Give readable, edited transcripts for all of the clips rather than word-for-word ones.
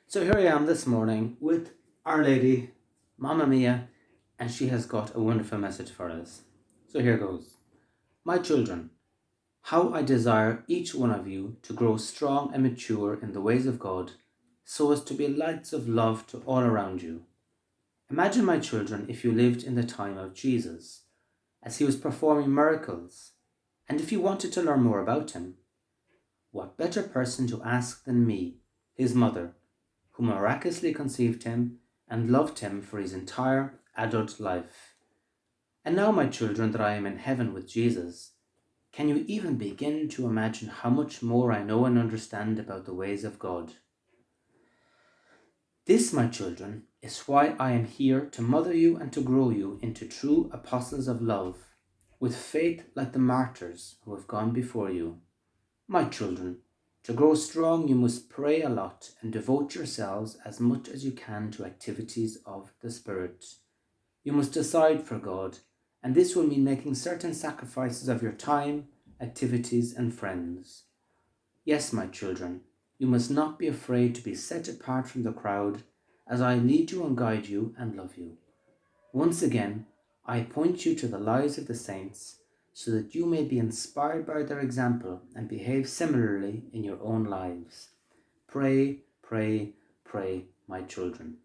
So here I am this morning with Our Lady, Mamma Mia, and she has got a wonderful message for us. So here goes. My children, how I desire each one of you to grow strong and mature in the ways of God, so as to be lights of love to all around you. Imagine, my children, if you lived in the time of Jesus, as he was performing miracles, and if you wanted to learn more about him. What better person to ask than me, his mother, who miraculously conceived him and loved him for his entire adult life. And now, my children, that I am in heaven with Jesus, can you even begin to imagine how much more I know and understand about the ways of God? This, my children, is why I am here to mother you and to grow you into true apostles of love, with faith like the martyrs who have gone before you. My children, to grow strong, you must pray a lot and devote yourselves as much as you can to activities of the Spirit. You must decide for God, and this will mean making certain sacrifices of your time, activities, and friends. Yes, my children, you must not be afraid to be set apart from the crowd, as I lead you and guide you and love you. Once again, I point you to the lives of the saints, so that you may be inspired by their example and behave similarly in your own lives. Pray, pray, pray, my children.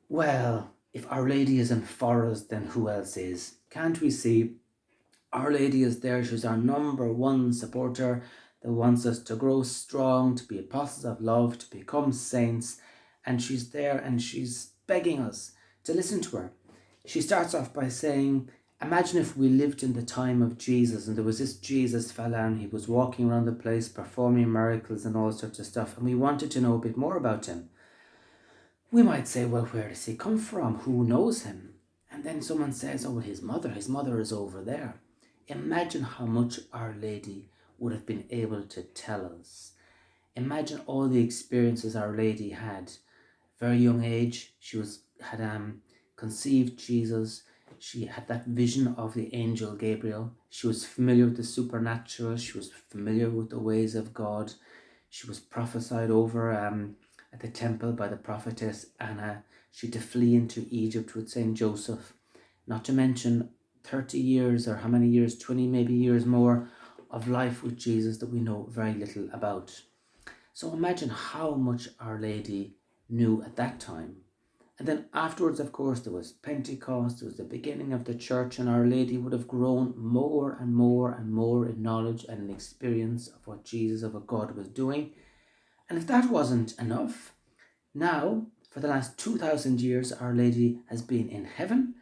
Well, if Our Lady isn't for us, then who else is? Can't we see? Our Lady is there. She's our number one supporter that wants us to grow strong, to be apostles of love, to become saints. And she's there and she's begging us to listen to her. She starts off by saying, imagine if we lived in the time of Jesus and there was this Jesus fella and he was walking around the place performing miracles and all sorts of stuff, and we wanted to know a bit more about him. We might say, well, where does he come from? Who knows him? And then someone says, oh, well, his mother is over there. Imagine how much Our Lady would have been able to tell us. Imagine all the experiences Our Lady had. Very young age, she had conceived Jesus. She had that vision of the angel Gabriel. She was familiar with the supernatural. She was familiar with the ways of God. She was prophesied over at the temple by the prophetess Anna. She had to flee into Egypt with Saint Joseph. Not to mention 30 years, or how many years, 20 maybe years more, of life with Jesus that we know very little about. So imagine how much Our Lady knew at that time. And then afterwards, of course, there was Pentecost, there was the beginning of the church, and Our Lady would have grown more and more and more in knowledge and in experience of what Jesus, of what God was doing. And if that wasn't enough, now, for the last 2,000 years, Our Lady has been in heaven.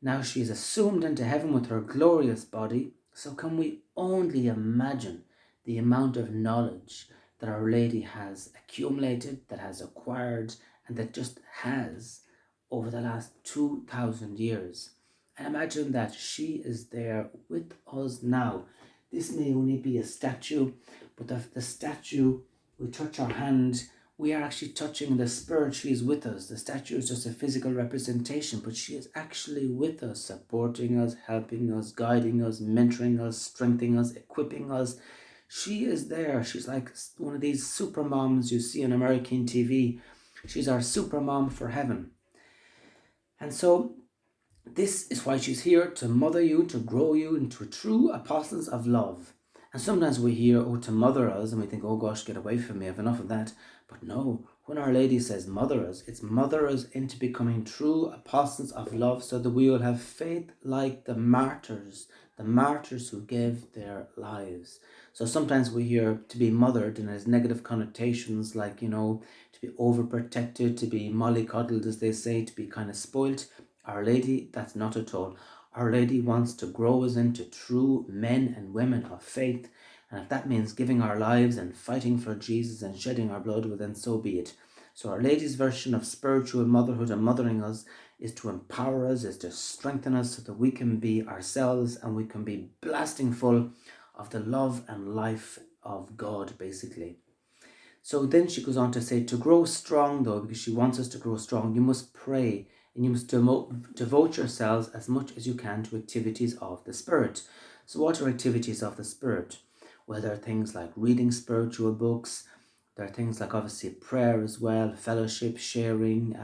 Now she is assumed into heaven with her glorious body. So can we only imagine the amount of knowledge that Our Lady has accumulated, that has acquired, and that just has over the last 2,000 years. And imagine that she is there with us now. This may only be a statue, but the statue, we touch our hand, we are actually touching the Spirit. She is with us. The statue is just a physical representation, but she is actually with us, supporting us, helping us, guiding us, mentoring us, strengthening us, equipping us. She is there. She's like one of these super moms you see on American TV. She's our super mom for heaven. And so this is why she's here, to mother you, to grow you into true apostles of love. And sometimes we hear, oh, to mother us, and we think, oh gosh, get away from me, I've enough of that. But no, when Our Lady says mother us, it's mother us into becoming true apostles of love, so that we will have faith like the martyrs who gave their lives. So sometimes we hear to be mothered and has negative connotations, like, to be overprotected, to be mollycoddled, as they say, to be kind of spoilt. Our Lady, that's not at all. Our Lady wants to grow us into true men and women of faith. And if that means giving our lives and fighting for Jesus and shedding our blood, well, then so be it. So Our Lady's version of spiritual motherhood and mothering us is to empower us, is to strengthen us so that we can be ourselves and we can be blasting full of the love and life of God, basically. So then she goes on to say, to grow strong, though, because she wants us to grow strong, you must pray and you must devote yourselves as much as you can to activities of the Spirit. So what are activities of the Spirit? Well, there are things like reading spiritual books, There are things like obviously prayer as well, fellowship, sharing,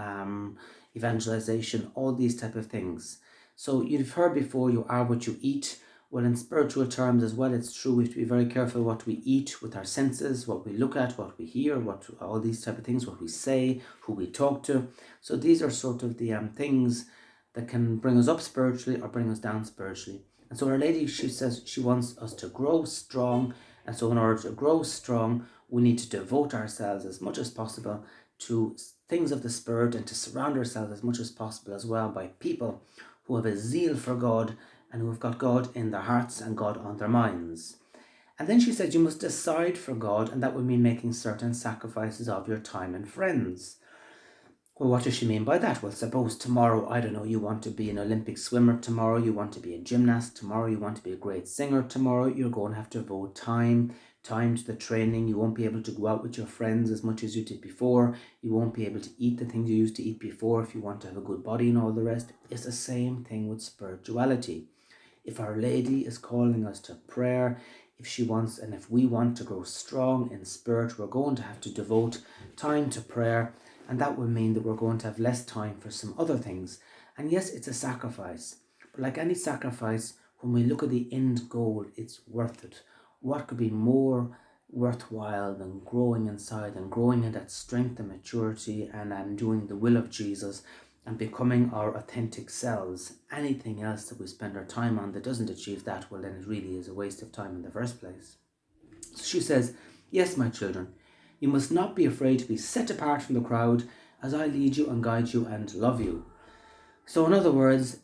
evangelization, all these type of things. So you've heard before, you are what you eat. Well, in spiritual terms as well, it's true. We have to be very careful what we eat with our senses, what we look at, what we hear, what all these type of things, what we say, who we talk to. So these are sort of the things that can bring us up spiritually or bring us down spiritually. And so Our Lady, she says she wants us to grow strong. And so in order to grow strong, we need to devote ourselves as much as possible to things of the Spirit and to surround ourselves as much as possible as well by people who have a zeal for God and who have got God in their hearts and God on their minds. And then she said you must decide for God, and that would mean making certain sacrifices of your time and friends. Well, what does she mean by that? Well, suppose tomorrow, I don't know, you want to be an Olympic swimmer tomorrow, you want to be a gymnast tomorrow, you want to be a great singer tomorrow, you're going to have to devote time to the training. You won't be able to go out with your friends as much as you did before. You won't be able to eat the things you used to eat before if you want to have a good body and all the rest. It's the same thing with spirituality. If Our Lady is calling us to prayer, if she wants, and if we want to grow strong in spirit, we're going to have to devote time to prayer. And that will mean that we're going to have less time for some other things. And yes, it's a sacrifice. But like any sacrifice, when we look at the end goal, it's worth it. What could be more worthwhile than growing inside and growing in that strength and maturity and doing the will of Jesus and becoming our authentic selves? Anything else that we spend our time on that doesn't achieve that, well, then it really is a waste of time in the first place. So she says, yes, my children, you must not be afraid to be set apart from the crowd as I lead you and guide you and love you. So in other words,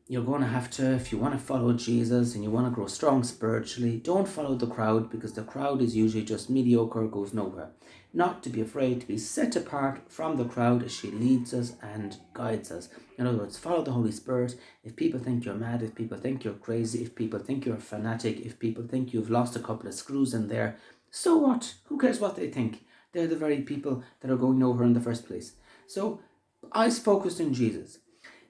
you're going to have to, if you want to follow Jesus and you want to grow strong spiritually, don't follow the crowd, because the crowd is usually just mediocre, goes nowhere. Not to be afraid to be set apart from the crowd as she leads us and guides us. In other words, follow the Holy Spirit. If people think you're mad, if people think you're crazy, if people think you're a fanatic, if people think you've lost a couple of screws in there, so what? Who cares what they think? They're the very people that are going nowhere in the first place. So, eyes focused on Jesus.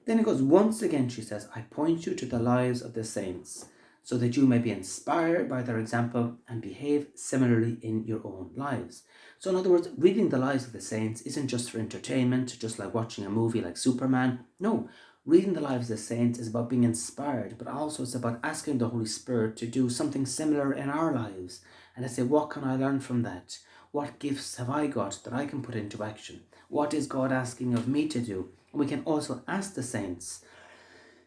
Then it goes, once again, she says, I point you to the lives of the saints, so that you may be inspired by their example and behave similarly in your own lives. So in other words, reading the lives of the saints isn't just for entertainment, just like watching a movie like Superman. No, reading the lives of the saints is about being inspired, but also it's about asking the Holy Spirit to do something similar in our lives. And I say, what can I learn from that? What gifts have I got that I can put into action? What is God asking of me to do? And we can also ask the saints,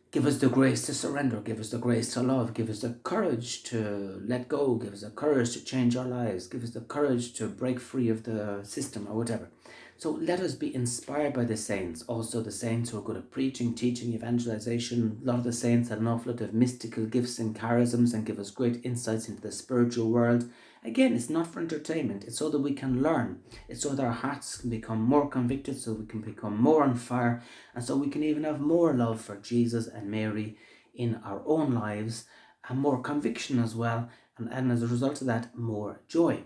give us the grace to surrender, give us the grace to love, give us the courage to let go, give us the courage to change our lives, give us the courage to break free of the system or whatever. So let us be inspired by the saints, also the saints who are good at preaching, teaching, evangelization. A lot of the saints had an awful lot of mystical gifts and charisms and give us great insights into the spiritual world. Again, it's not for entertainment, it's so that we can learn. It's so that our hearts can become more convicted, so we can become more on fire, and so we can even have more love for Jesus and Mary in our own lives, and more conviction as well, and as a result of that, more joy.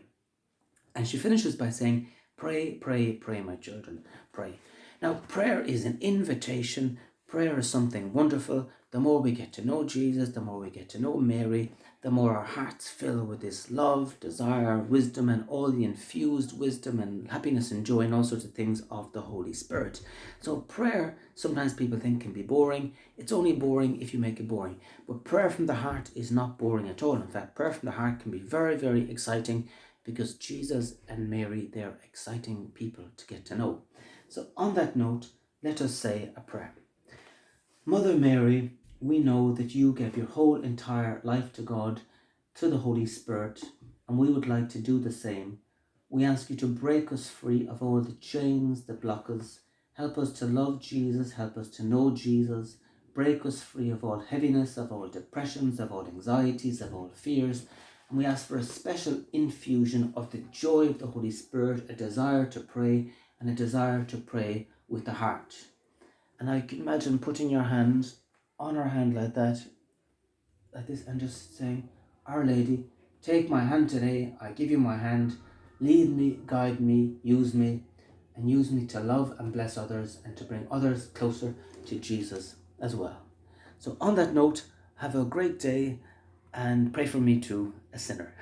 And she finishes by saying, pray, pray, pray, my children, pray. Now, prayer is an invitation. Prayer is something wonderful. The more we get to know Jesus, the more we get to know Mary, the more our hearts fill with this love, desire, wisdom, and all the infused wisdom and happiness and joy and all sorts of things of the Holy Spirit. So prayer, sometimes people think, can be boring. It's only boring if you make it boring. But prayer from the heart is not boring at all. In fact, prayer from the heart can be very, very exciting, because Jesus and Mary, they're exciting people to get to know. So on that note, let us say a prayer. Mother Mary, we know that you gave your whole entire life to God, to the Holy Spirit, and we would like to do the same. We ask you to break us free of all the chains that block us. Help us to love Jesus, help us to know Jesus. Break us free of all heaviness, of all depressions, of all anxieties, of all fears. And we ask for a special infusion of the joy of the Holy Spirit, a desire to pray, and a desire to pray with the heart. And I can imagine putting your hand on her hand like that, like this, and just saying, Our Lady, take my hand today, I give you my hand, lead me, guide me, and use me to love and bless others and to bring others closer to Jesus as well. So on that note, have a great day and pray for me too, a sinner.